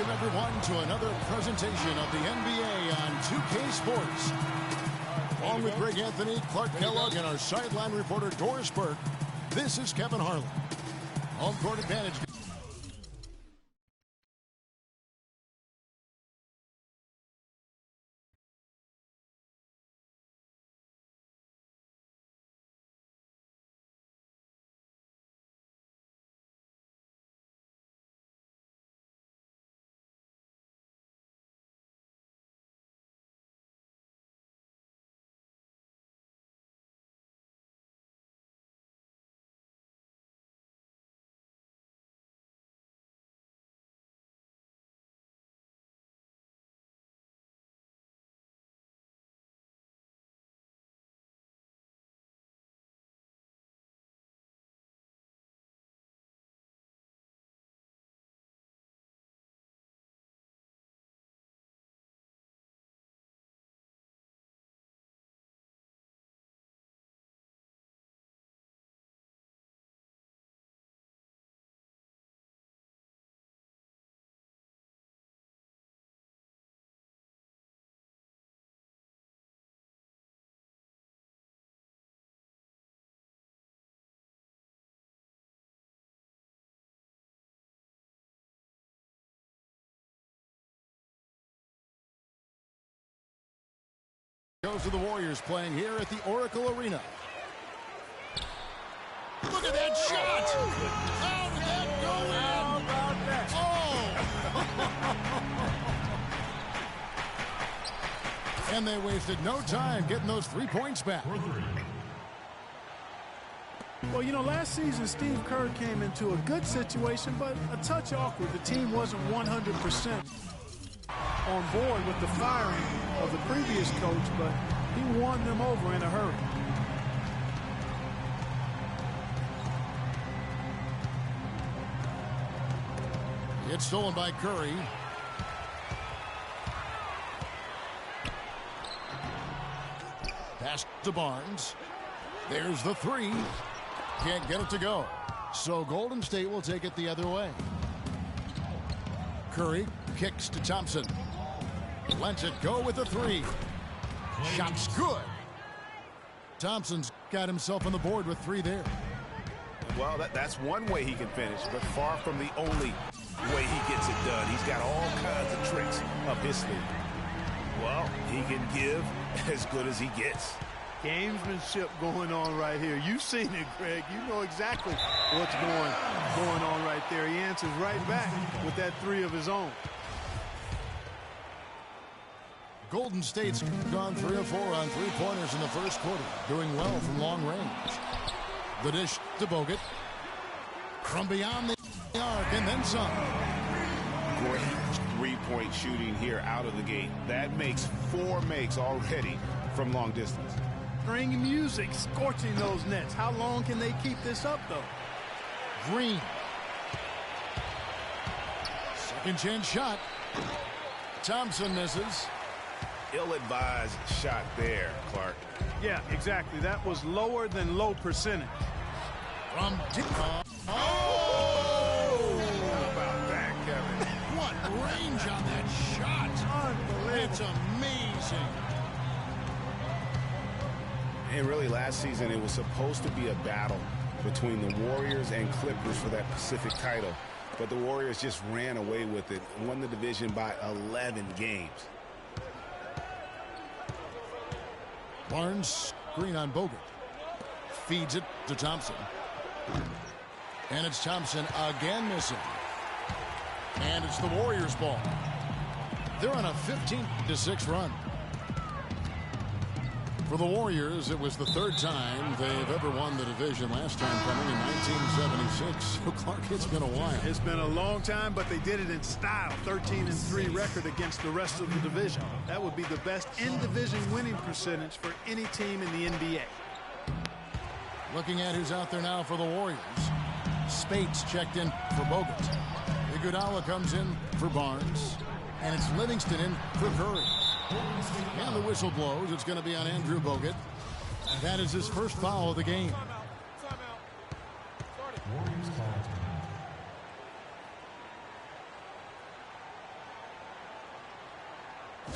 Welcome, everyone, to another presentation of the NBA on 2K Sports. Along with Greg Anthony, Clark Kellogg, and our sideline reporter, Doris Burke, this is Kevin Harlan. Home court advantage. Goes to the Warriors playing here at the Oracle Arena. Look at that shot! How did that go in? How about that? Oh! And they wasted no time getting those 3 points back. Well, you know, last season Steve Kerr came into a good situation, but a touch awkward. The team wasn't 100% on board with the firing of the previous coach, but he won them over in a hurry. It's stolen by Curry. Pass to Barnes. There's the three. Can't get it to go. So Golden State will take it the other way. Curry kicks to Thompson. Lets it go with the three. Shot's good. Thompson's got himself on the board with three there. Well, that's one way he can finish, but far from the only way he gets it done. He's got all kinds of tricks up his sleeve. Well, he can give as good as he gets. Gamesmanship going on right here. You've seen it, Greg. You know exactly what's going on right there. He answers right back with that three of his own. Golden State's gone 3 of 4 on three-pointers in the first quarter, doing well from long range. The dish to Bogut. From beyond the arc and then some. Great three-point shooting here out of the gate. That makes 4 makes already from long distance. String music scorching those nets. How long can they keep this up, though? Green. Second chance shot. Thompson misses. Ill-advised shot there, Clark. Yeah, exactly. That was lower than low percentage. From deep. Oh! How about that, Kevin? What range on that shot. Unbelievable. It's amazing. And really, last season, it was supposed to be a battle between the Warriors and Clippers for that Pacific title. But the Warriors just ran away with it and won the division by 11 games. Barnes, screen on Bogut. Feeds it to Thompson. And it's Thompson again missing. And it's the Warriors' ball. They're on a 15-6 run. For the Warriors, it was the 3rd time they've ever won the division. Last time coming in 1976. So, Clark, it's been a while. It's been a long time, but they did it in style. 13-3 record against the rest of the division. That would be the best in-division winning percentage for any team in the NBA. Looking at who's out there now for the Warriors. Spates checked in for Bogut. Iguodala comes in for Barnes. And it's Livingston in for Curry. And the whistle blows. It's going to be on Andrew Bogut. That is his first foul of the game.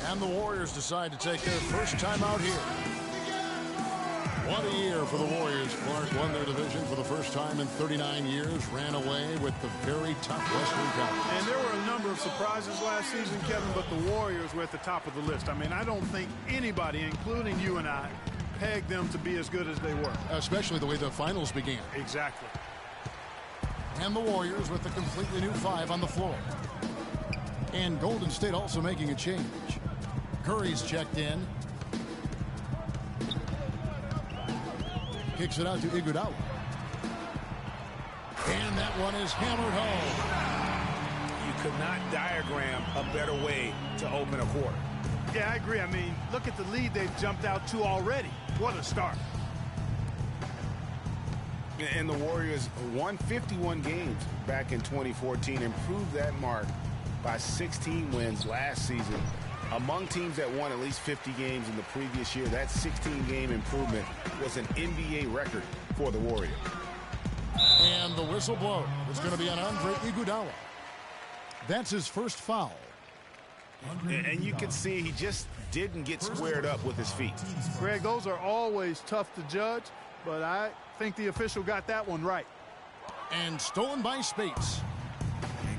And the Warriors decide to take their first time out here. What a year for the Warriors. Clark won their division for the first time in 39 years, ran away with the very tough Western Conference. And there were a number of surprises last season, Kevin, but the Warriors were at the top of the list. I mean, I don't think anybody, including you and I, pegged them to be as good as they were. Especially the way the finals began. Exactly. And the Warriors with a completely new 5 on the floor. And Golden State also making a change. Curry's checked in. Kicks it out to Iguodala. And that one is hammered home. You could not diagram a better way to open a quarter. Yeah, I agree. I mean, look at the lead they've jumped out to already. What a start. And the Warriors won 51 games back in 2014, improved that mark by 16 wins last season. Among teams that won at least 50 games in the previous year, that 16-game improvement was an NBA record for the Warriors. And the whistle blows. It's going to be on Andre Iguodala. That's his first foul. And you can see he just didn't get squared up with his feet. Greg, those are always tough to judge, but I think the official got that one right. And stolen by Spates.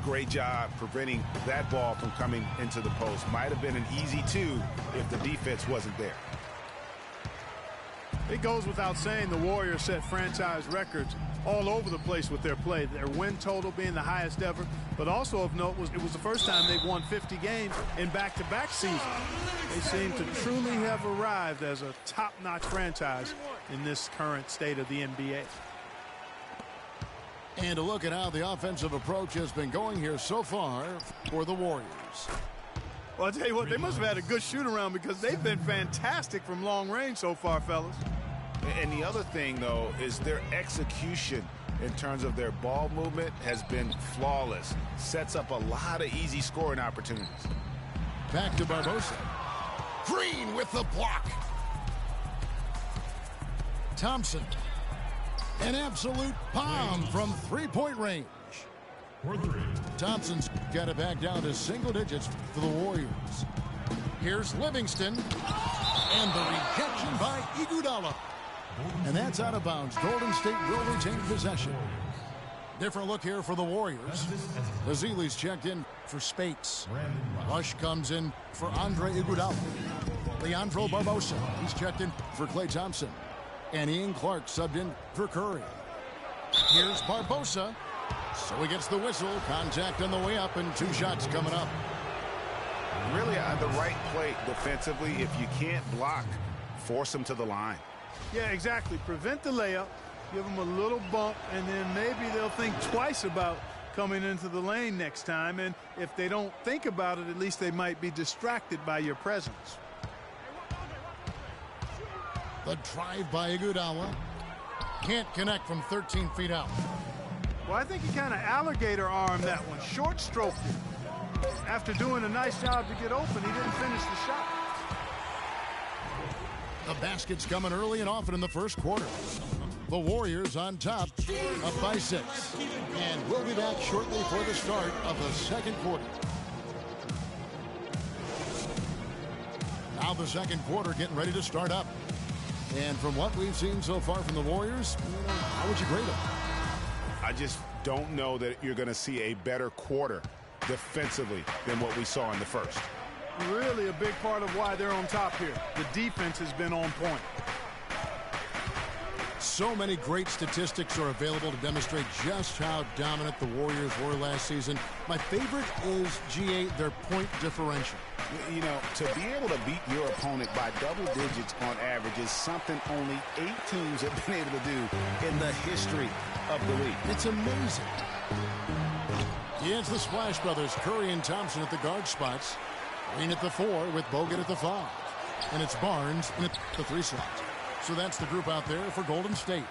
Great job preventing that ball from coming into the post. Might have been an easy 2 if the defense wasn't there. It goes without saying the Warriors set franchise records all over the place with their play. Their win total being the highest ever, but also of note was it was the first time they've won 50 games in back-to-back seasons. They seem to truly have arrived as a top-notch franchise in this current state of the NBA. And to look at how the offensive approach has been going here so far for the Warriors. Well, I'll tell you what, they must have had a good shoot-around because they've been fantastic from long range so far, fellas. And the other thing, though, is their execution in terms of their ball movement has been flawless. Sets up a lot of easy scoring opportunities. Back to Barbosa. Green with the block. Thompson. An absolute bomb from three-point range. Thompson's got it back down to single digits for the Warriors. Here's Livingston. And the rejection by Iguodala. And that's out of bounds. Golden State will retain possession. Different look here for the Warriors. Ezeli's checked in for Spates. Rush comes in for Andre Iguodala. Leandro Barbosa. He's checked in for Klay Thompson. And Ian Clark subbed in for Curry. Here's Barbosa. So he gets the whistle. Contact on the way up and 2 shots coming up. Really on the right play defensively. If you can't block, force them to the line. Yeah, exactly. Prevent the layup. Give them a little bump, and then maybe they'll think twice about coming into the lane next time. And if they don't think about it, at least they might be distracted by your presence. The drive by Iguodala. Can't connect from 13 feet out. Well, I think he kind of alligator armed that one. Short stroked it. After doing a nice job to get open, he didn't finish the shot. The basket's coming early and often in the first quarter. The Warriors on top, up by 6. And we'll be back shortly for the start of the second quarter. Now the second quarter getting ready to start up. And from what we've seen so far from the Warriors, how would you grade them? I just don't know that you're going to see a better quarter defensively than what we saw in the first. Really a big part of why they're on top here. The defense has been on point. So many great statistics are available to demonstrate just how dominant the Warriors were last season. My favorite is, G8, their point differential. You know, to be able to beat your opponent by double digits on average is something only 8 teams have been able to do in the history of the league. It's amazing. It's the Splash Brothers, Curry and Thompson at the guard spots. Green at the 4 with Bogut at the 5. And it's Barnes in the 3 slot. So that's the group out there for Golden State.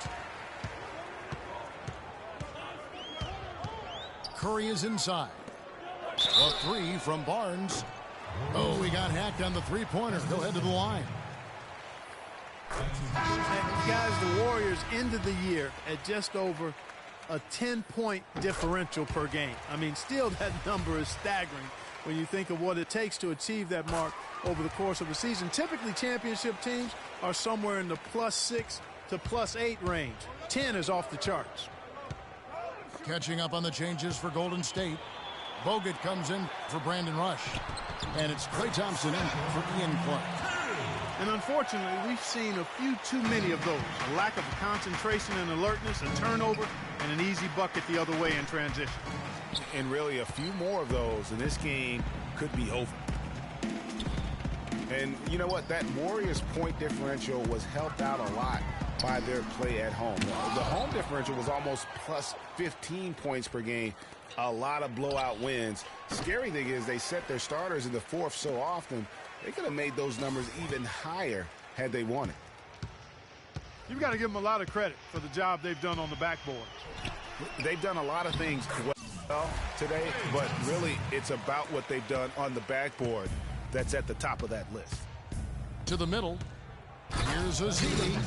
Curry is inside. A 3 from Barnes. Oh, he got hacked on the 3-pointer. He'll head to the line. Guys, the Warriors ended the year at just over a 10-point differential per game. I mean, still that number is staggering when you think of what it takes to achieve that mark over the course of a season. Typically, championship teams are somewhere in the +6 to +8 range. 10 is off the charts. Catching up on the changes for Golden State. Bogut comes in for Brandon Rush. And it's Klay Thompson in for Ian Clark. And unfortunately, we've seen a few too many of those. A lack of concentration and alertness, a turnover, and an easy bucket the other way in transition. And really a few more of those, and this game could be over. And you know what? That Warriors point differential was helped out a lot by their play at home. The home differential was almost +15 points per game. A lot of blowout wins. Scary thing is they set their starters in the fourth so often, they could have made those numbers even higher had they wanted. You've got to give them a lot of credit for the job they've done on the backboard. They've done a lot of things well today, but really it's about what they've done on the backboard that's at the top of that list. To the middle. Here's Azili.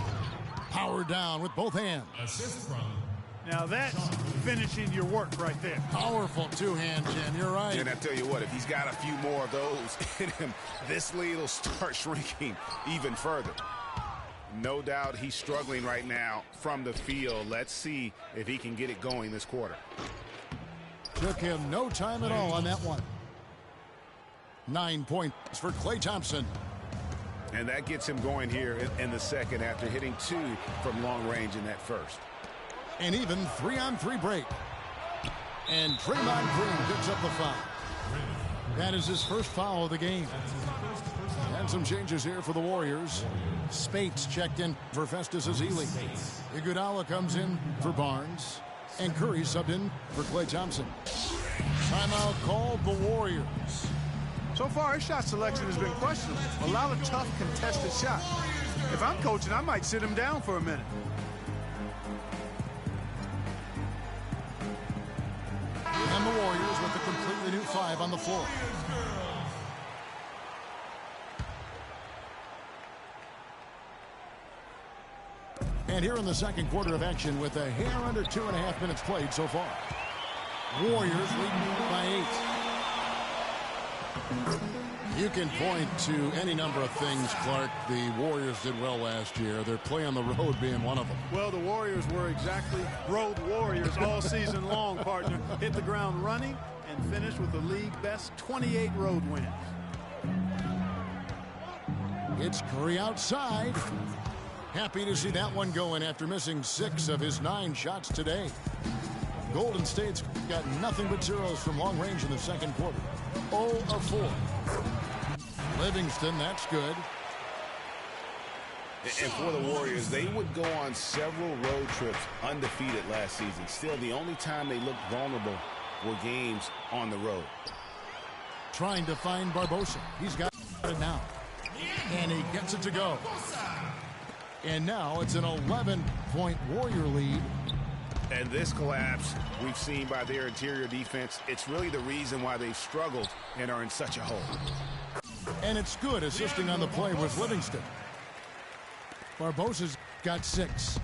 Power down with both hands. Assist from. Now that's finishing your work right there. Powerful two-hand jam. You're right. And I tell you what, if he's got a few more of those in him, this lead will start shrinking even further. No doubt he's struggling right now from the field. Let's see if he can get it going this quarter. Took him no time at all on that one. 9 points for Klay Thompson. And that gets him going here in the second after hitting 2 from long range in that first. An even 3-on-3 break. And Draymond Green picks up the foul. That is his first foul of the game. And some changes here for the Warriors. Spates checked in for Festus Ezeli. Iguodala comes in for Barnes. And Curry subbed in for Klay Thompson. Timeout called the Warriors. So far, his shot selection has been questionable. A lot of tough, contested shots. If I'm coaching, I might sit him down for a minute. And the Warriors with a completely new 5 on the floor. And here in the second quarter of action with a hair under 2.5 minutes played so far. Warriors leading by 8. You can point to any number of things, Clark, the Warriors did well last year. Their play on the road being one of them. Well, the Warriors were exactly road warriors all season long, partner. Hit the ground running and finished with the league best 28 road wins. It's Curry outside. Happy to see that one going after missing 6 of his 9 shots today. Golden State's got nothing but zeros from long range in the second quarter. 0 of 4. Livingston, that's good. And for the Warriors, they would go on several road trips undefeated last season. Still, the only time they looked vulnerable were games on the road. Trying to find Barbosa. He's got it now. And he gets it to go. And now it's an 11-point Warrior lead. And this collapse we've seen by their interior defense, it's really the reason why they've struggled and are in such a hole. And it's good assisting on the play with Livingston. Barbosa's got 6.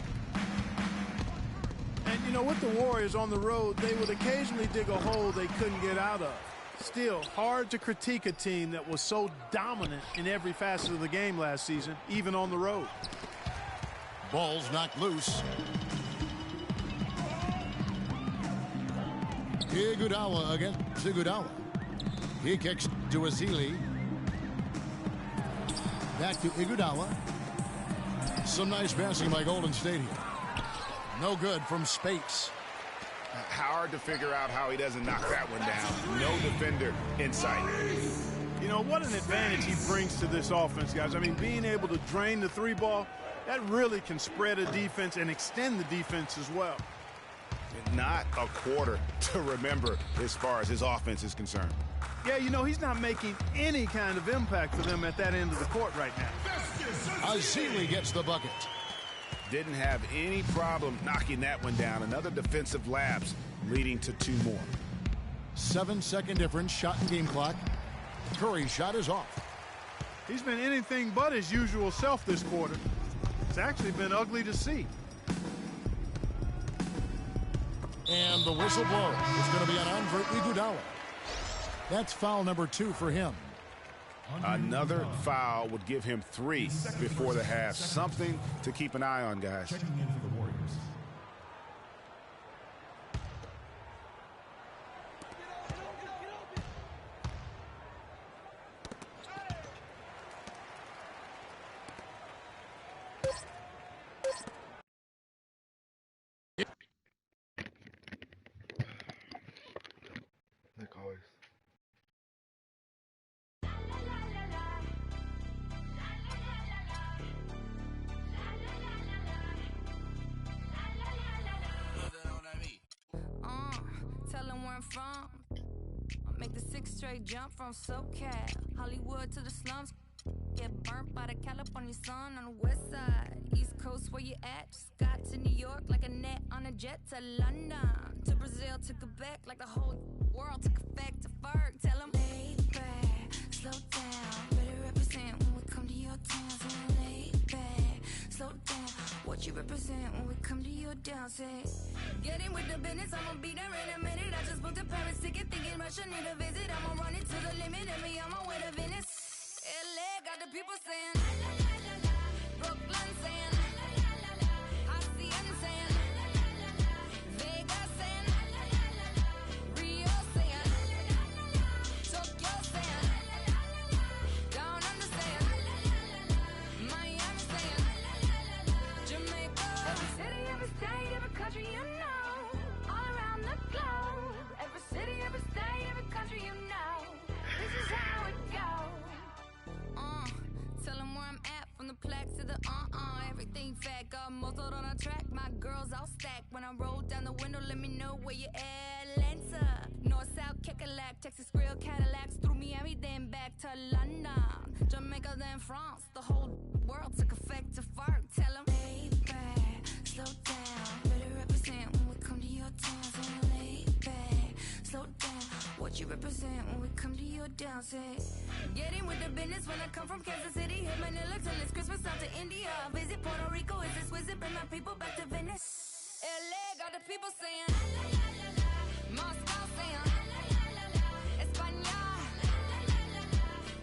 And, you know, with the Warriors on the road, they would occasionally dig a hole they couldn't get out of. Still, hard to critique a team that was so dominant in every facet of the game last season, even on the road. Ball's knocked loose. Iguodala against Iguodala. He kicks to Ezeli. Back to Iguodala. Some nice passing by Golden State here. No good from Spates. Hard to figure out how he doesn't knock that one down. No defender in sight. You know, what an advantage he brings to this offense, guys. I mean, being able to drain the 3 ball, that really can spread a defense and extend the defense as well. Not a quarter to remember as far as his offense is concerned. Yeah, you know, he's not making any kind of impact for them at that end of the court right now. Ezeli gets the bucket. Didn't have any problem knocking that one down. Another defensive lapse leading to 2 more. 7-second difference, shot and game clock. Curry's shot is off. He's been anything but his usual self this quarter. It's actually been ugly to see. And the whistle blows. It's going to be an Andre Iguodala. That's foul number 2 for him. Another foul would give him 3 before the half. Something to keep an eye on, guys. Checking in for the Warriors. Like always. Tell them where I'm from. I make the 6 straight jump from SoCal, Hollywood to the slums. Get burnt by the California sun on the west side. East Coast, where you at? Just got to New York like a net on a jet to London. To Brazil, to Quebec, like the whole world took effect to Ferg. Tell them, lay back, slow down. Better represent when we come to your town. Say, lay back, slow down. What you represent when we come to your town. Say, get in with the business, I'ma be there in a minute. I just booked a Paris ticket, thinking Russia need a visit. I'ma run it to the limit, and me on my way to Venice. LA got the people saying, Brooklyn saying, Hacienda saying, Vegas saying, Rio saying, Tokyo saying, Down Under saying, Miami saying, Jamaica. Every city, every state, every country you know, all around the globe. Every city, every state, every country you know, this is how it goes. Tell them where I'm at, from the plaque to the everything fat, got muzzled on a track. My girls all stacked. When I roll down the window, let me know where you at. Atlanta, North, South, Kekalak, Texas Grill, Cadillacs, through Miami, then back to London, Jamaica, then France. The whole world took effect to Ferg. Tell them, lay back, slow down. Better represent when we come to your town. So lay back, slow down. What you represent when we come to your town. Say, get in with the business when I come from Kansas City. Hit Manila till it's Christmas, out to India. Visit Puerto Rico, is this visit? Bring my people back to Venice. LA got the people saying, Moscow saying, España,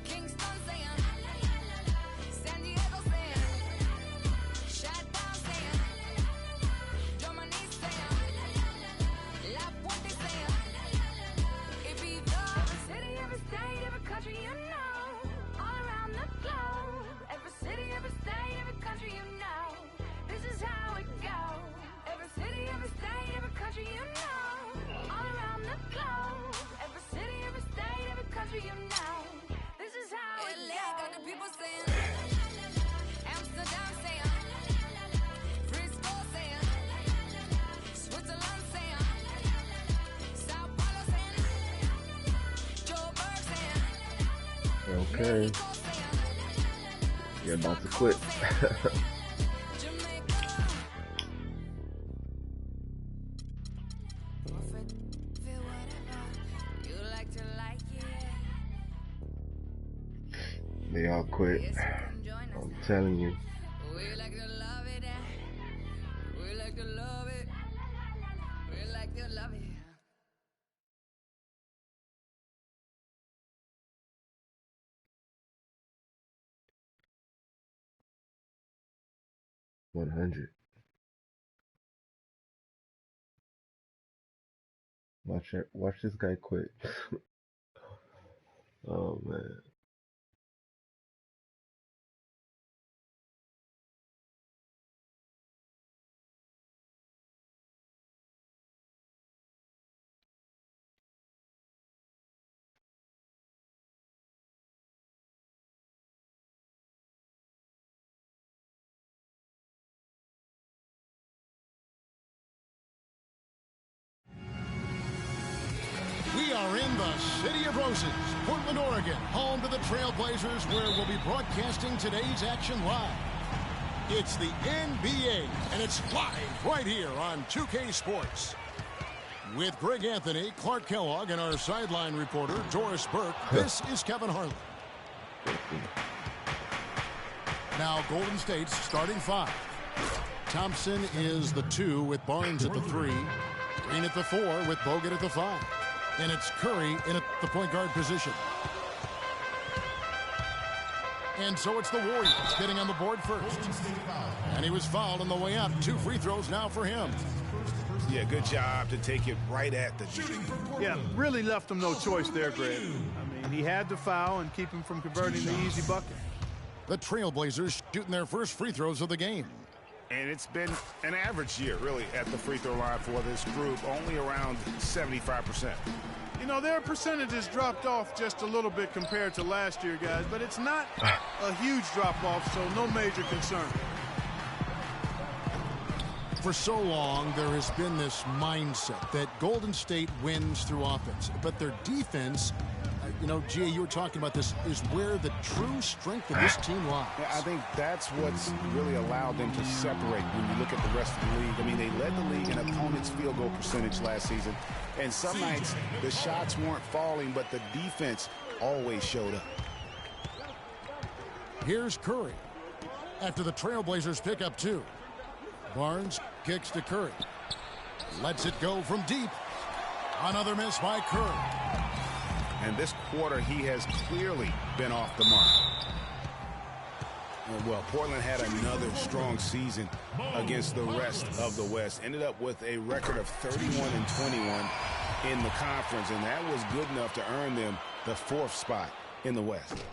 Kingston saying, San Diego saying, Chi-Town saying, Germany saying, La Puente saying, Ibiza. Every city, every state, every country you know, all around the globe. Every city, every state, every country you know, this is how it goes. Every city, every state, every country you know, all around the globe. Every city, every state, every country you know, this is how it goes. Got the people saying, Amsterdam saying, Frisco saying, Switzerland saying, Sao Paulo saying, Joburg saying, Okay. You're about to quit. They all quit. I'm telling you. We like to love it. We like to love it. We like to love it. 100. Watch this guy quit. Oh man. We are in the City of Roses, Portland, Oregon, home to the Trailblazers, where we'll be broadcasting today's action live. It's the NBA, and it's live right here on 2K Sports. With Greg Anthony, Clark Kellogg, and our sideline reporter, Doris Burke, this is Kevin Harlan. Now, Golden State's starting 5. Thompson is the 2 with Barnes at the 3. Green at the 4 with Bogut at the 5. And it's Curry in at the point guard position. And so it's the Warriors getting on the board first. And he was fouled on the way out. 2 free throws now for him. Yeah, good job to take it right at the shooting. Yeah, really left him no choice there, Greg. I mean, he had to foul and keep him from converting the easy bucket. The Trailblazers shooting their first free throws of the game. And it's been an average year, really, at the free throw line for this group, only around 75%. You know, their percentages dropped off just a little bit compared to last year, guys, but it's not a huge drop-off, so no major concern. For so long, there has been this mindset that Golden State wins through offense, but their defense, you know, Gia, you were talking about this, is where the true strength of this team lies. Yeah, I think that's what's really allowed them to separate when you look at the rest of the league. I mean, they led the league in opponents' field goal percentage last season, and some nights the shots weren't falling, but the defense always showed up. Here's Curry after the Trailblazers pick up 2. Barnes kicks to Curry. Lets it go from deep. Another miss by Curry. And this quarter, he has clearly been off the mark. Well, Portland had another strong season against the rest of the West. Ended up with a record of 31-21 in the conference, and that was good enough to earn them the 4th spot in the West.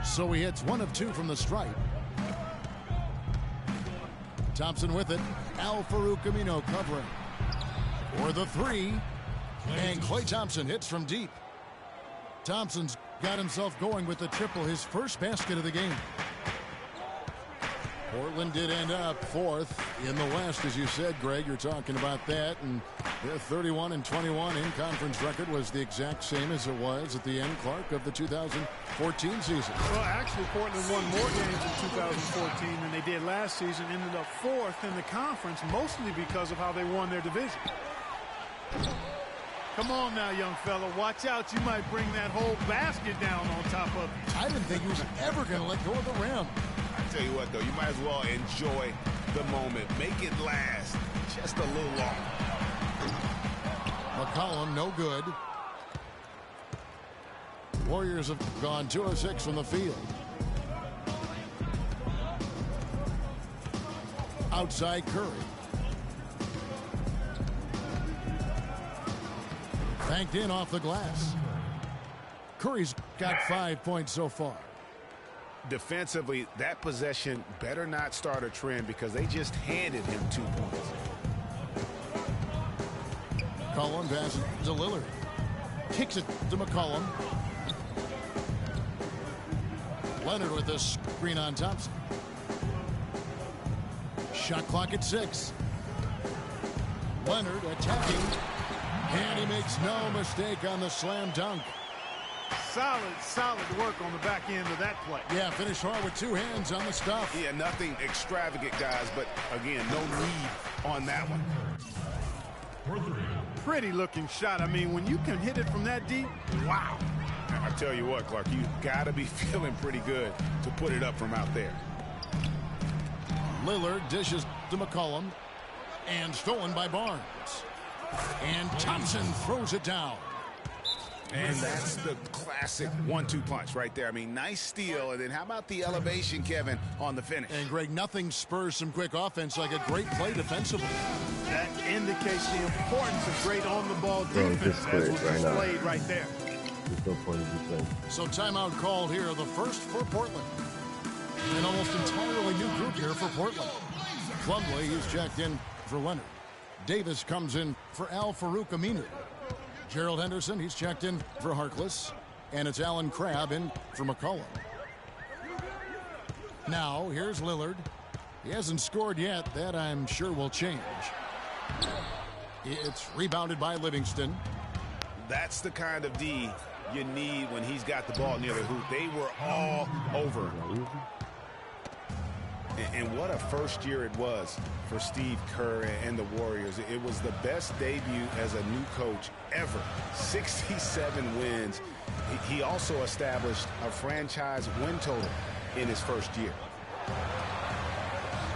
So he hits 1 of 2 from the stripe. Thompson with it. Al-Farouq Amino covering. For the 3. And Klay Thompson hits from deep. Thompson's got himself going with the triple, his first basket of the game. Portland did end up 4th in the West, as you said, Greg. You're talking about that, and their 31-21 in-conference record was the exact same as it was at the end, Clark, of the 2014 season. Well, actually, Portland won more games in 2014 than they did last season. Ended up 4th in the conference, mostly because of how they won their division. Come on now, young fella. Watch out. You might bring that whole basket down on top of you. I didn't think he was ever going to let go of the rim. I tell you what, though, you might as well enjoy the moment. Make it last just a little longer. McCollum, no good. Warriors have gone 2 of 6 from the field. Outside Curry. Banked in off the glass. Curry's got 5 points so far. Defensively, that possession better not start a trend because they just handed him 2 points. McCollum passes to Lillard. Kicks it to McCollum. Leonard with the screen on Thompson. Shot clock at 6. Leonard attacking. And he makes no mistake on the slam dunk. Solid work on the back end of that play. Yeah, finished hard with 2 hands on the stuff. Yeah, nothing extravagant, guys, but again, no need on that one. Pretty looking shot. I mean, when you can hit it from that deep, wow. I tell you what, Clark, you got to be feeling pretty good to put it up from out there. Lillard dishes to McCollum. And stolen by Barnes. And Thompson throws it down. And that's the classic 1-2 punch right there. I mean, nice steal. And then how about the elevation, Kevin, on the finish? And, Greg, nothing spurs some quick offense like a great play defensively. That indicates the importance of great on-the-ball defense as was displayed right there. So timeout called here, the first for Portland. An almost entirely new group here for Portland. Plumlee, he's checked in for Leonard. Davis comes in for Al-Farouq Amino. Gerald Henderson, he's checked in for Harkless. And it's Alan Crabb in for McCollum. Now, here's Lillard. He hasn't scored yet. That, I'm sure, will change. It's rebounded by Livingston. That's the kind of D you need when he's got the ball near the hoop. They were all over. And what a first year it was for Steve Kerr and the Warriors. It was the best debut as a new coach ever. 67 wins. He also established a franchise win total in his first year.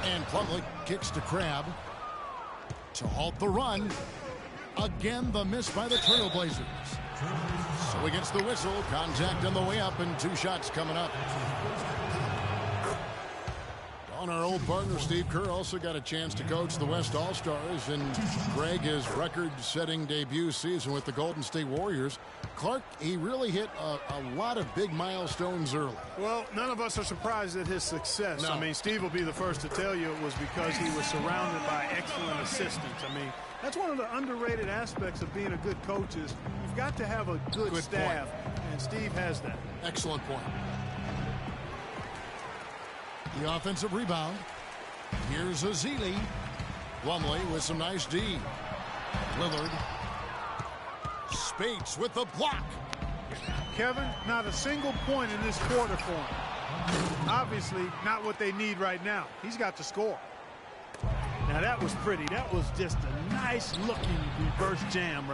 And Plumlee kicks to Crabb. to halt the run. Again, the miss by the Trailblazers. So he gets the whistle. Contact on the way up and 2 shots coming up. On our old partner, Steve Kerr, also got a chance to coach the West All-Stars. And Greg, his record-setting debut season with the Golden State Warriors. Clark, he really hit a lot of big milestones early. Well, none of us are surprised at his success. No. I mean, Steve will be the first to tell you it was because he was surrounded by excellent assistants. I mean, that's one of the underrated aspects of being a good coach is you've got to have a good staff, and Steve has that. Excellent point. The offensive rebound. Here's Azili. Plumlee with some nice D. Lillard. Spates with the block. Kevin, not a single point in this quarter for him. Obviously, not what they need right now. He's got to score. Now, that was pretty. That was just a nice-looking reverse jam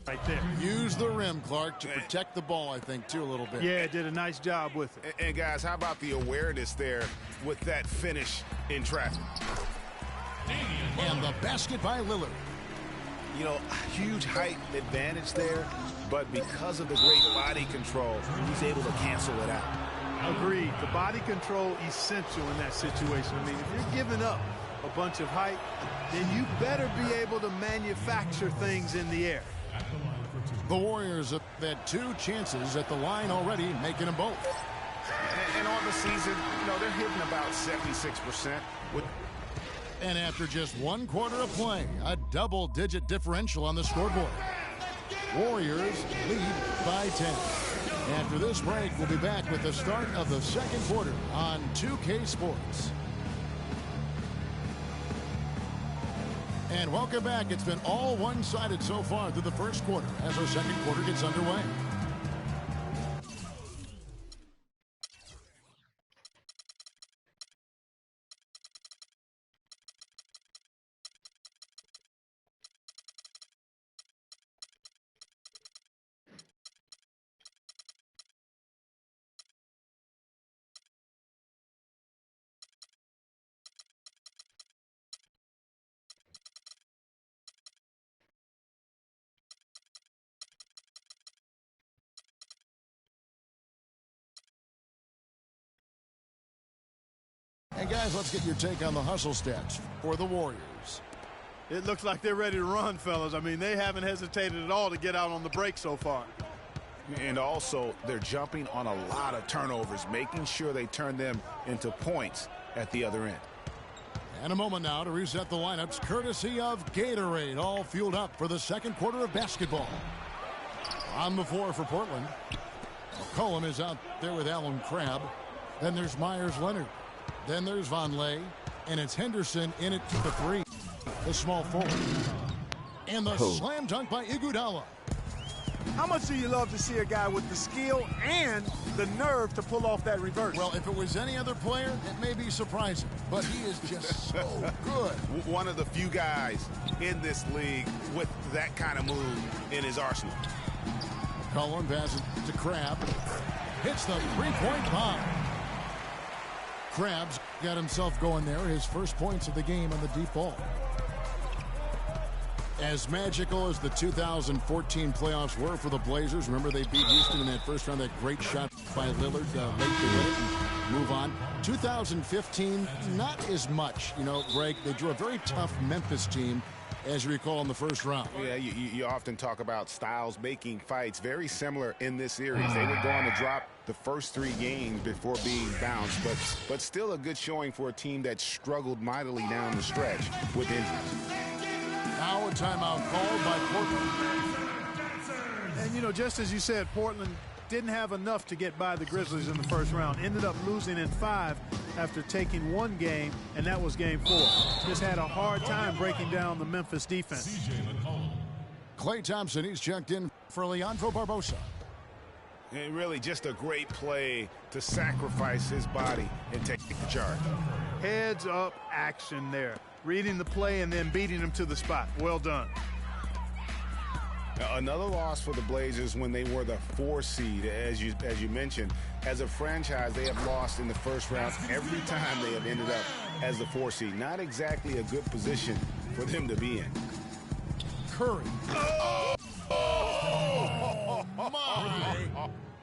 right there. Use the rim, Clark, to protect the ball, I think, too, a little bit. Yeah, did a nice job with it. And guys, how about the awareness there with that finish in traffic? And the basket by Lillard. You know, huge height advantage there, but because of the great body control, he's able to cancel it out. Agreed. The body control essential in that situation. I mean, if you're giving up a bunch of height, then you better be able to manufacture things in the air. The Warriors have had 2 chances at the line already, making them both. And on the season, you know, they're hitting about 76%. And after just 1 quarter of play, a double-digit differential on the scoreboard. Warriors lead by 10. After this break, we'll be back with the start of the 2nd quarter on 2K Sports. And welcome back. It's been all one-sided so far through the 1st quarter as our 2nd quarter gets underway. And guys, let's get your take on the hustle stats for the Warriors. It looks like they're ready to run, fellas. I mean, they haven't hesitated at all to get out on the break so far. And also, they're jumping on a lot of turnovers, making sure they turn them into points at the other end. And a moment now to reset the lineups, courtesy of Gatorade, all fueled up for the 2nd quarter of basketball. On the floor for Portland, McCollum is out there with Allen Crabbe. Then there's Myers-Leonard. Then there's Vonleh, and it's Henderson in it for the 3, the small forward. And the slam dunk by Iguodala. How much do you love to see a guy with the skill and the nerve to pull off that reverse? Well, if it was any other player, it may be surprising, but he is just so good. One of the few guys in this league with that kind of move in his arsenal. Cullen passes to Crabbe. Hits the 3-point bomb. Crabbe's got himself going there. His first points of the game on the deep ball. As magical as the 2014 playoffs were for the Blazers, remember they beat Houston in that first round, that great shot by Lillard late to win it and move on. 2015, not as much. You know, Greg, they drew a very tough Memphis team, as you recall, in the first round. Yeah, you often talk about styles making fights. Very similar in this series. They were going to drop the first 3 games before being bounced, but still a good showing for a team that struggled mightily down the stretch with injuries. Now a timeout called by Portland. And, you know, just as you said, Portland didn't have enough to get by the Grizzlies in the first round. Ended up losing in 5 after taking 1 game, and that was game 4. Just had a hard time breaking down the Memphis defense. Klay Thompson, he's checked in for Leandro Barbosa. And really just a great play to sacrifice his body and take the charge. Heads up action there. Reading the play and then beating him to the spot. Well done. Now, another loss for the Blazers when they were the 4 seed, as you mentioned. As a franchise, they have lost in the first round every time they have ended up as the 4 seed. Not exactly a good position for them to be in. Curry. My!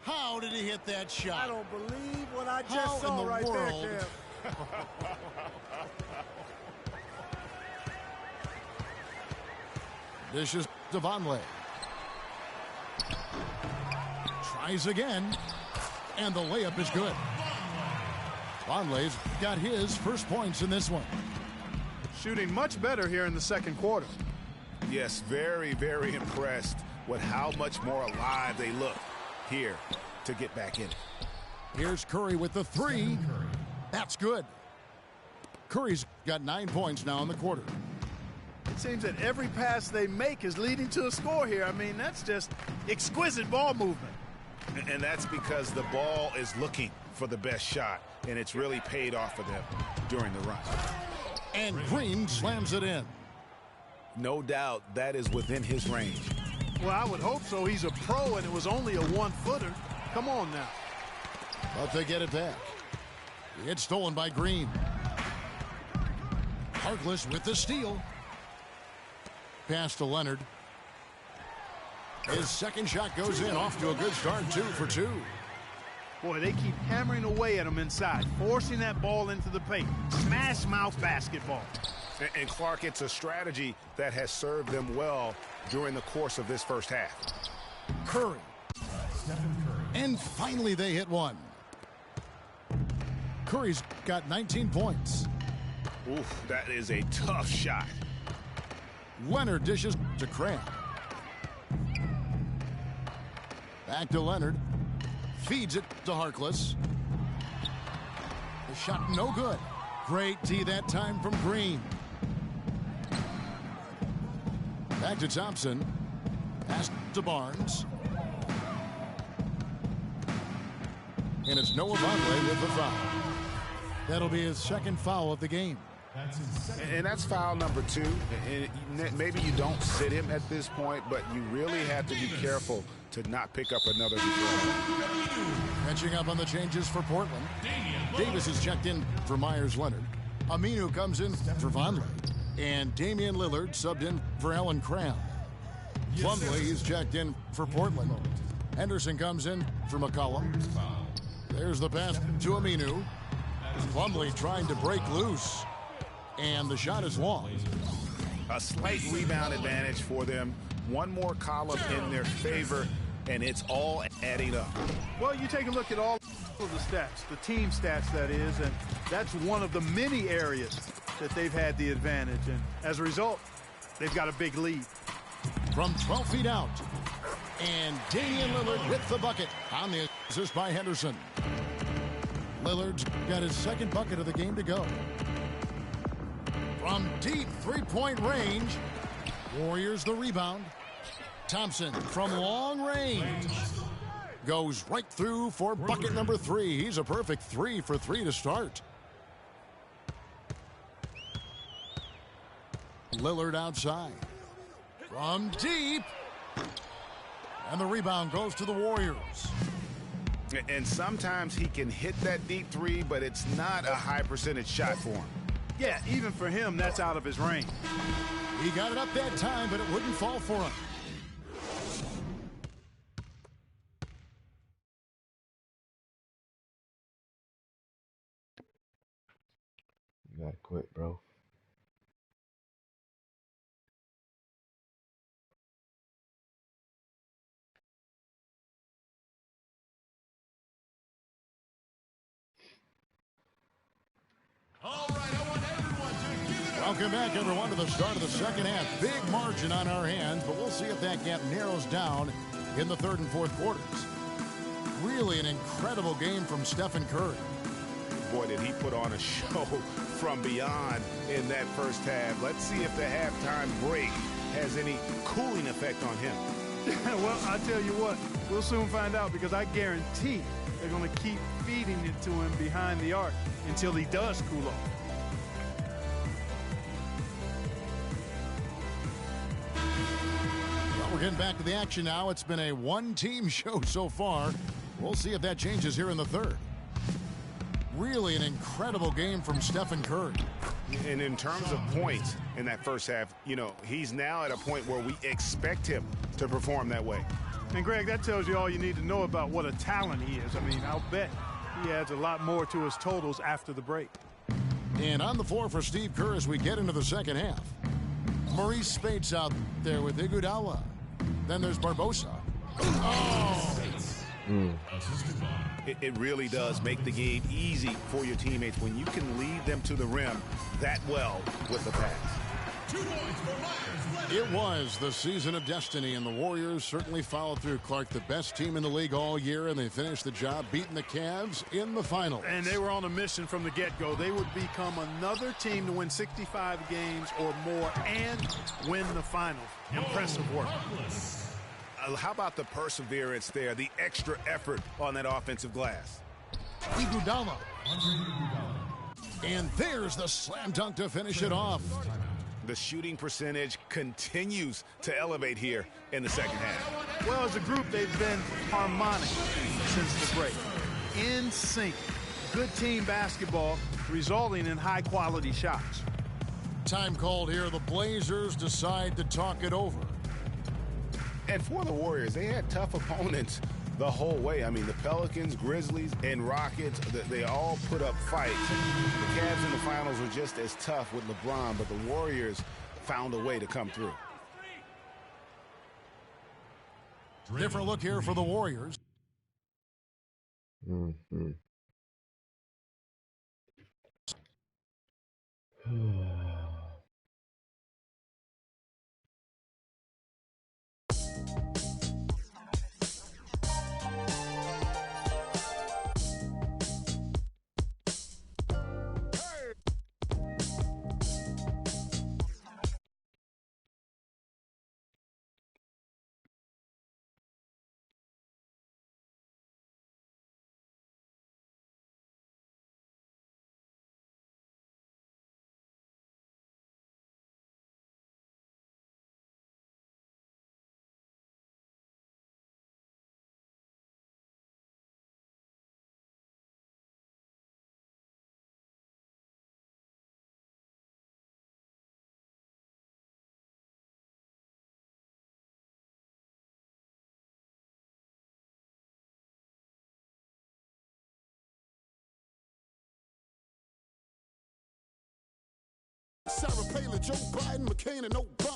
How did he hit that shot? I don't believe what I just saw right there, Kev. This is Vonleh. Tries again, and the layup is good. Vonleh's got his first points in this one. Shooting much better here in the second quarter. Yes, very, very impressed with how much more alive they look here to get back in it. Here's Curry with the three. That's good. Curry's got 9 points now in the quarter. It seems that every pass they make is leading to a score here. I mean, that's just exquisite ball movement. And that's because the ball is looking for the best shot, and it's really paid off for them during the run. And Green slams it in. No doubt that is within his range. Well, I would hope so. He's a pro, and it was only a one-footer. Come on now. But they get it back. It's stolen by Green. Harkless with the steal. Pass to Leonard. His second shot goes in, off to a good start, 2 for 2. Boy, they keep hammering away at him inside, forcing that ball into the paint. Smash mouth basketball. And Clark, it's a strategy that has served them well during the course of this first half. Curry. And finally they hit one. Curry's got 19 points. Oof, that is a tough shot. Leonard dishes to Cram. Back to Leonard. Feeds it to Harkless. The shot no good. Great D that time from Green. Back to Thompson. Pass to Barnes. And it's Noah Vonleh with the foul. That'll be his second foul of the game. And that's foul number 2. And maybe you don't sit him at this point, but you really have to be careful to not pick up another defender. Catching up on the changes for Portland. Davis is checked in for Myers-Leonard. Aminu comes in for Vonleh. And Damian Lillard subbed in for Allen Cram. Plumlee is checked in for Portland. Henderson comes in for McCollum. There's the pass to Aminu. Plumlee trying to break loose. And the shot is long. A slight rebound advantage for them. One more column in their favor, and it's all adding up. Well, you take a look at all of the stats, the team stats, that is, and that's one of the many areas that they've had the advantage. And as a result, they've got a big lead. From 12 feet out. And Damian Lillard with the bucket on the assist by Henderson. Lillard's got his second bucket of the game to go. From deep three-point range, Warriors the rebound. Thompson from long range goes right through for bucket number 3. He's a perfect 3 for 3 to start. Lillard outside. From deep. And the rebound goes to the Warriors. And sometimes he can hit that deep 3, but it's not a high percentage shot for him. Yeah, even for him, that's out of his range. He got it up that time, but it wouldn't fall for him. You gotta quit, bro. Welcome back, everyone, to the start of the second half. Big margin on our hands, but we'll see if that gap narrows down in the third and fourth quarters. Really an incredible game from Stephen Curry. Boy, did he put on a show from beyond in that first half. Let's see if the halftime break has any cooling effect on him. Well, I tell you what, we'll soon find out, because I guarantee they're going to keep feeding it to him behind the arc until he does cool off. Well, we're getting back to the action now. It's been a one-team show so far. We'll see if that changes here in the third. Really an incredible game from Stephen Curry. And in terms of points in that first half, you know, he's now at a point where we expect him to perform that way. And, Greg, that tells you all you need to know about what a talent he is. I mean, I'll bet he adds a lot more to his totals after the break. And on the floor for Steve Kerr as we get into the second half. Maurice Spates out there with Iguodala. Then there's Barbosa. Oh! It really does make the game easy for your teammates when you can lead them to the rim that well with the pass. 2 points for Myers. It was the season of destiny, and the Warriors certainly followed through. Clark, the best team in the league all year, and they finished the job beating the Cavs in the finals. And they were on a mission from the get-go. They would become another team to win 65 games or more and win the finals. Impressive work. How about the perseverance there, the extra effort on that offensive glass? Iguodala. And there's the slam dunk to finish it off. The shooting percentage continues to elevate here in the second half. Well, as a group, they've been harmonic since the break. In sync. Good team basketball resulting in high-quality shots. Time called here. The Blazers decide to talk it over. And for the Warriors, they had tough opponents the whole way. I mean, the Pelicans, Grizzlies, and Rockets, they all put up fights. The Cavs in the finals were just as tough with LeBron, but the Warriors found a way to come through. Different look here for the Warriors. Sarah Palin, Joe Biden, McCain, and Obama.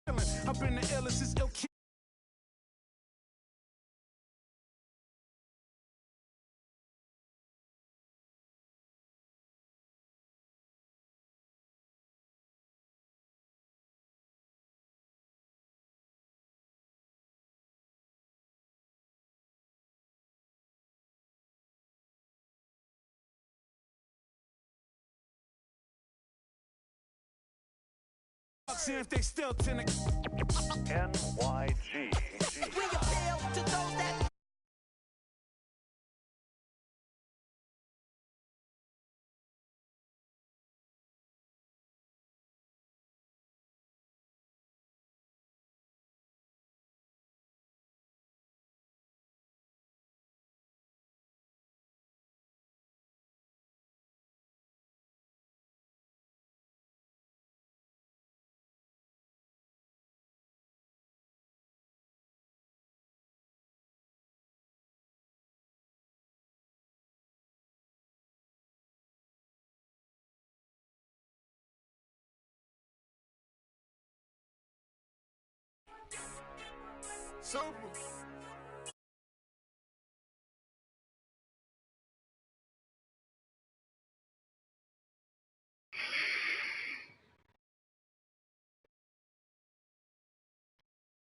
I've been the illest since ill. See if they still NYG. We appeal to those that super.